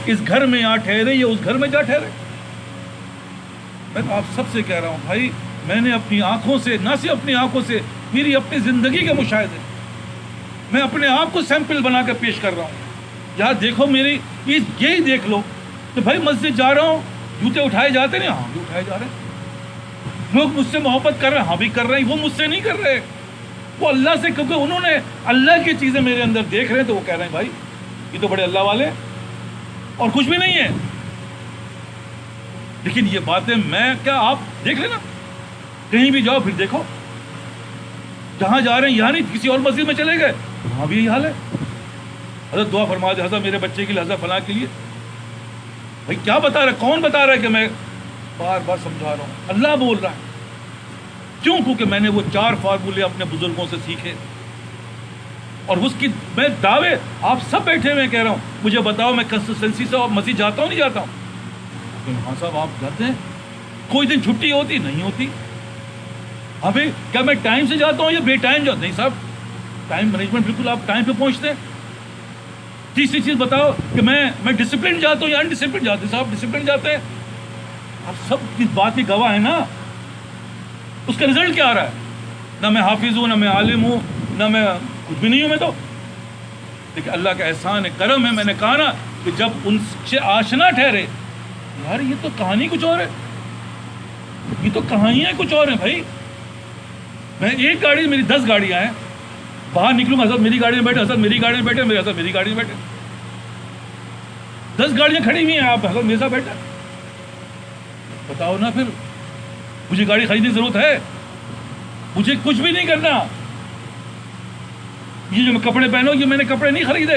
اس گھر میں آ ٹھہرے یا اس گھر میں جا ٹھہرے. میں تو آپ سب سے کہہ رہا ہوں بھائی، میں نے اپنی آنکھوں سے، نہ صرف اپنی آنکھوں سے، میری اپنی زندگی کے مشاہدے، میں اپنے آپ کو سیمپل بنا کر پیش کر رہا ہوں. یار دیکھو میری یہی دیکھ لو کہ بھائی مسجد جا رہا ہوں، جوتے اٹھائے جاتے ہیں، ہاں بھی اٹھائے جا رہے ہیں. لوگ مجھ سے محبت کر رہے ہیں، ہاں بھی کر رہے ہیں. وہ مجھ سے نہیں کر رہے، وہ اللہ سے، کیونکہ انہوں نے اللہ کی چیزیں میرے اندر دیکھ رہے ہیں، تو وہ کہہ رہے ہیں بھائی یہ تو بڑے اللہ والے ہیں، اور کچھ بھی نہیں ہے. لیکن یہ باتیں میں کیا، آپ دیکھ لینا، کہیں بھی جاؤ پھر دیکھو، جہاں جا رہے ہیں یہاں نہیں، کسی اور مسجد میں چلے گئے وہاں بھی یہی حال ہے. حضرت دعا فرما دے، حضرت میرے بچے کے لیے، حضرت فلاں کے لیے. بھائی کیا بتا رہا ہے، کون بتا رہا ہے کہ میں بار بار سمجھا رہا ہوں؟ اللہ بول رہا ہے. کیوں؟ کیونکہ میں نے وہ 4 فارمولے اپنے بزرگوں سے سیکھے، اور اس کی میں دعوے، آپ سب بیٹھے ہوئے کہہ رہا ہوں مجھے بتاؤ میں کنسسٹنسی سے مسجد جاتا ہوں نہیں جاتا ہوں؟ ہاں صاحب آپ جاتے ہیں. کوئی دن چھٹی ہوتی نہیں ہوتی؟ ہاں بھائی کیا میں ٹائم سے جاتا ہوں یا بے ٹائم جاتا؟ نہیں صاحب، ٹائم مینجمنٹ بالکل آپ ٹائم پہ پہنچتے ہیں. تیسری چیز بتاؤ کہ میں ڈسپلن جاتا ہوں یا انڈسپلن جاتے ہیں؟ صاحب ڈسپلن جاتے ہیں. آپ سب اس بات کی گواہ ہیں نا. اس کا رزلٹ کیا آ رہا ہے؟ نہ میں حافظ ہوں، نہ میں عالم ہوں، نہ میں کچھ بھی نہیں ہوں. میں تو لیکن اللہ کا احسان ہے، کرم ہے. میں نے کہا نا کہ جب ان سے آشنا ٹھہرے، یار یہ تو کہانی کچھ اور ہے، یہ تو کہانیاں کچھ اور ہیں بھائی. میں ایک گاڑی، میری 10 گاڑیاں ہیں، باہر نکلوں گا حضرت میری گاڑی میں بیٹھے، حضرت میری گاڑی میں بیٹھے، میرے حضرت میری گاڑی میں بیٹھے. 10 گاڑیاں کھڑی ہوئی ہیں، آپ حضرت میرے ساتھ بیٹھے. بتاؤ نا پھر مجھے گاڑی خریدنے کی ضرورت ہے؟ مجھے کچھ بھی نہیں کرنا. یہ جو میں کپڑے پہنو، یہ میں نے کپڑے نہیں خریدے.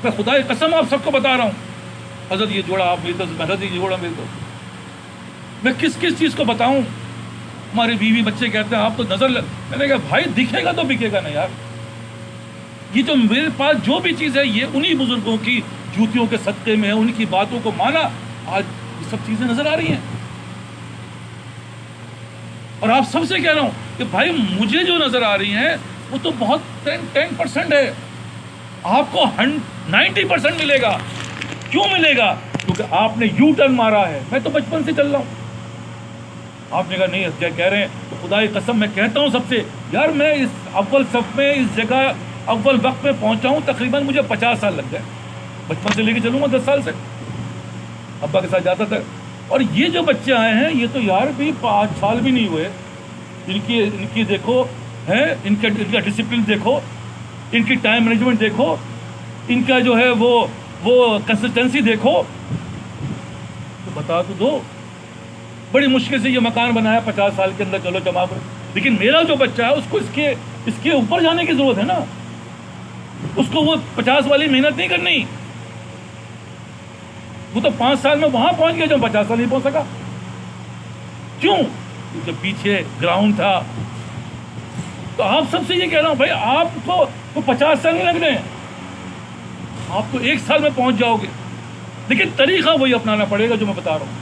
میں خدا کی قسم آپ سب کو بتا رہا ہوں، حضرت یہ جوڑا آپ میری طرف، حضرت یہ جوڑا میری طرف. میں کس چیز کو بتاؤں؟ ہمارے بیوی بچے کہتے ہیں آپ تو نظر میں نے کہا بھائی دکھے گا تو بکے گا نا یار. یہ تو میرے پاس جو بھی چیز ہے یہ انہی بزرگوں کی جوتیوں کے صدقے میں ہے، ان کی باتوں کو مانا، آج یہ سب چیزیں نظر آ رہی ہیں. اور آپ سب سے کہہ رہا ہوں کہ بھائی مجھے جو نظر آ رہی ہیں وہ تو بہت 10% ہے، آپ کو 90% ملے گا. کیوں ملے گا؟ کیونکہ آپ نے یو ٹرن مارا ہے. میں تو بچپن سے چل رہا ہوں. آپ نے کہا نہیں کیا کہہ رہے ہیں؟ تو خدا کی قسم میں کہتا ہوں سب سے، یار میں اس اول صف میں، اس جگہ اول وقت میں پہنچا ہوں، تقریباً مجھے 50 سال لگ گئے. بچپن سے لے کے چلوں گا 10 سال سے، ابا کے ساتھ جاتا تھا. اور یہ جو بچے آئے ہیں یہ تو یار بھی 5 سال بھی نہیں ہوئے. ان کی دیکھو ہے، ان کا ڈسپلن دیکھو، ان کی ٹائم مینجمنٹ دیکھو، ان کا جو ہے وہ کنسسٹنسی دیکھو. تو بتا تو دو. بڑی مشکل سے یہ مکان بنایا 50 سال کے اندر، چلو جمع کر. لیکن میرا جو بچہ ہے اس کو اس کے اوپر جانے کی ضرورت ہے نا. اس کو وہ 50 والی محنت نہیں کرنی. وہ تو 5 سال میں وہاں پہنچ گیا جو 50 سال نہیں پہنچ سکا. کیوں؟ کیونکہ پیچھے گراؤنڈ تھا. تو آپ سب سے یہ کہہ رہا ہوں بھائی آپ کو 50 سال نہیں لگنے، آپ تو 1 سال میں پہنچ جاؤ گے. لیکن طریقہ وہی اپنانا پڑے گا جو میں بتا رہا ہوں.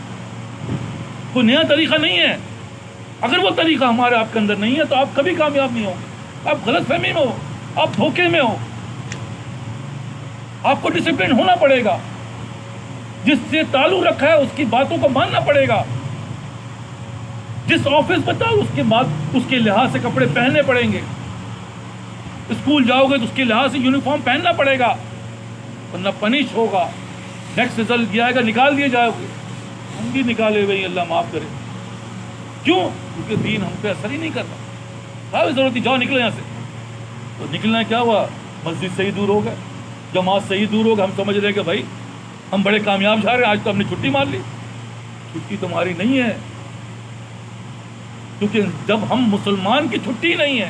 کوئی نیا طریقہ نہیں ہے. اگر وہ طریقہ ہمارے آپ کے اندر نہیں ہے تو آپ کبھی کامیاب نہیں ہوں گے. آپ غلط فہمی میں ہو، آپ دھوکے میں ہو. آپ کو ڈسپلن ہونا پڑے گا. جس سے تعلق رکھا ہے اس کی باتوں کو ماننا پڑے گا. جس آفس میں تھا اس کے بعد اس کے لحاظ سے کپڑے پہننے پڑیں گے. اسکول جاؤ گے تو اس کے لحاظ سے یونیفارم پہننا پڑے گا، ورنہ پنش ہوگا. نیکسٹ رزلٹ یہ آئے گا نکال دیے جاؤ گے. ہم بھی نکالے ہوئے، اللہ معاف کرے. کیوں؟ کیونکہ دین ہم پہ اثر ہی نہیں کرتا. ضرورت نہیں، جاؤ نکلو یہاں سے. تو نکلنا کیا ہوا؟ مسجد سے ہی دور ہو گئے، جماعت سے ہی دور ہو گئے. ہم سمجھ رہے کہ بھائی ہم بڑے کامیاب جا رہے ہیں، آج تو ہم نے چھٹی مار لی. چھٹی تمہاری نہیں ہے، کیونکہ جب ہم مسلمان کی چھٹی نہیں ہے.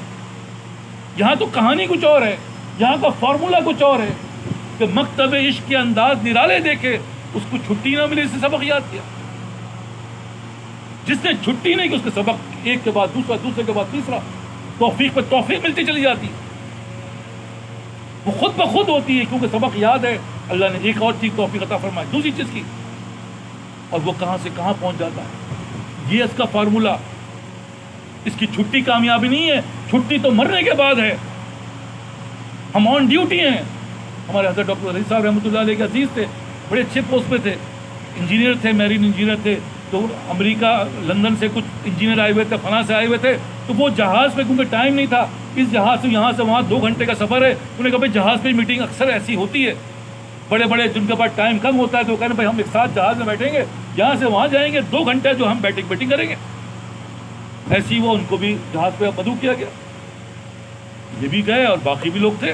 یہاں تو کہانی کچھ اور ہے، یہاں کا فارمولہ کچھ اور ہے کہ مکتب عشق کے انداز نرالے دیکھے، اس کو چھٹی نہ ملی، اس سے سبق یاد کیا. جس نے چھٹی نہیں کی اس کے سبق ایک کے بعد دوسرا، دوسرے کے بعد تیسرا، توفیق پہ توفیق ملتی چلی جاتی. وہ خود بخود ہوتی ہے کیونکہ سبق یاد ہے. اللہ نے ایک اور چیز توفیق عطا فرمائی دوسری چیز کی، اور وہ کہاں سے کہاں پہنچ جاتا ہے. یہ اس کا فارمولہ. اس کی چھٹی کامیابی نہیں ہے، چھٹی تو مرنے کے بعد ہے. ہم آن ڈیوٹی ہیں. ہمارے حضرت ڈاکٹر علی صاحب رحمۃ اللہ علیہ کے عزیز تھے، بڑے اچھے پوسٹ پہ تھے، انجینئر تھے، میرین انجینئر تھے، تو امریکہ لندن سے کچھ انجینئر آئے ہوئے تھے، فلاں سے آئے ہوئے تھے، تو وہ جہاز پہ کیونکہ ٹائم نہیں تھا، اس جہاز سے یہاں سے وہاں 2 گھنٹے کا سفر ہے، انہوں نے کہا بھائی جہاز پہ میٹنگ اکثر ایسی ہوتی ہے، بڑے بڑے جن کے پاس ٹائم کم ہوتا ہے تو وہ کہنے بھائی ہم ایک ساتھ جہاز میں بیٹھیں گے، یہاں سے وہاں جائیں گے، 2 گھنٹے جو ہم بیٹنگ کریں گے. ایسی وہ ان کو بھی جہاز پہ مدعو کیا گیا، یہ بھی گئے اور باقی بھی لوگ تھے.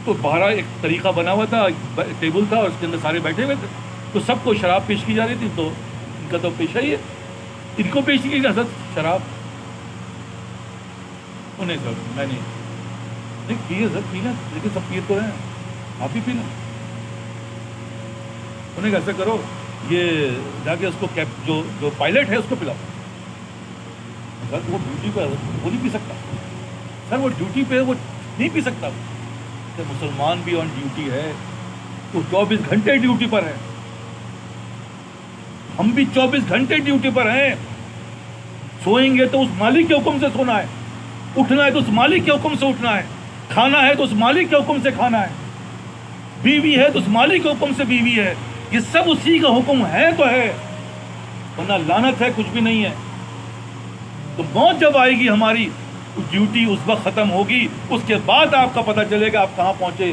تو باہر ایک طریقہ بنا ہوا تھا، ٹیبل تھا اور اس کے اندر سارے بیٹھے ہوئے تھے، تو سب کو شراب پیش کی جا رہی تھی. تو ان کا تو پیشہ ہی ہے، ان کو پیش کی حضرت شراب، انہیں سر میں نہیں پیے حضرت پینا، لیکن سب پیے تو ہیں، آپ بھی پینا. انہیں ایسا کرو یہ جا کے اس کو جو پائلٹ ہے اس کو پلاؤ. سر وہ ڈیوٹی پہ وہ نہیں پی سکتا، سر وہ ڈیوٹی پہ وہ نہیں پی سکتا. مسلمان بھی آن ڈیوٹی ہے، وہ 24 گھنٹے ڈیوٹی پر ہے، ہم بھی 24 گھنٹے ڈیوٹی پر ہیں. سوئیں گے تو اس مالک کے حکم سے سونا ہے، اٹھنا ہے تو اس مالک کے حکم سے اٹھنا ہے، کھانا ہے تو اس مالک کے حکم سے کھانا ہے، بیوی ہے تو اس مالک کے حکم سے بیوی ہے. یہ سب اسی کا حکم ہے تو ہے، ورنہ لعنت ہے، کچھ بھی نہیں ہے. تو موت جب آئے گی ہماری ڈیوٹی اس وقت ختم ہوگی، اس کے بعد آپ کا پتہ چلے گا آپ کہاں پہنچے.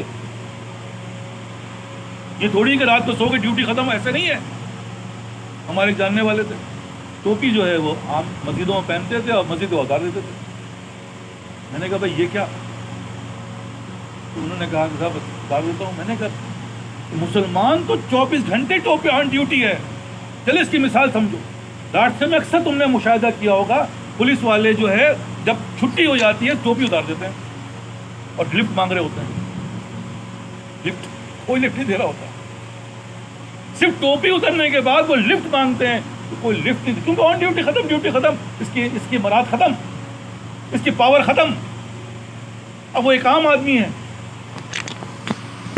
یہ تھوڑی کہ رات کو سو کے ڈیوٹی ختم، ایسے نہیں ہے. ہمارے جاننے والے تھے، ٹوپی جو ہے وہ عام مسجدوں میں پہنتے تھے اور مسجد کو اتار دیتے تھے. میں نے کہا بھائی یہ کیا؟ تو انہوں نے کہا کہ صاحب اتار دیتا ہوں. میں نے کہا مسلمان تو 24 گھنٹے ٹوپی آن ڈیوٹی ہے. چلے اس کی مثال سمجھو، راستے میں اکثر تم نے مشاہدہ کیا ہوگا، پولیس والے جو ہے جب چھٹی ہو جاتی ہے ٹوپی اتار دیتے ہیں اور لفٹ مانگ رہے ہوتے ہیں. لفٹ کوئی لفٹ نہیں دے رہا ہوتا، صرف ٹوپی اترنے کے بعد وہ لفٹ مانگتے ہیں. تو کوئی لفٹ نہیں، کیونکہ آن ڈیوٹی ختم، ڈیوٹی ختم، اس کی مراد ختم، اس کی پاور ختم. اب وہ ایک عام آدمی ہے.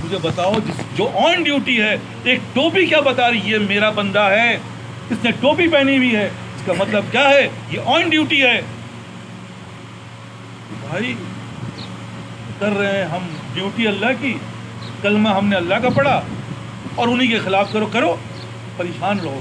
مجھے بتاؤ جو آن ڈیوٹی ہے، ایک ٹوپی کیا بتا رہی ہے؟ میرا بندہ ہے، اس نے ٹوپی پہنی ہوئی ہے، اس کا مطلب کیا ہے؟ یہ آن ڈیوٹی ہے. بھائی کر رہے ہیں ہم ڈیوٹی اللہ کی، کلمہ ہم نے اللہ کا پڑھا اور انہی کے خلاف کرو پریشان رہو.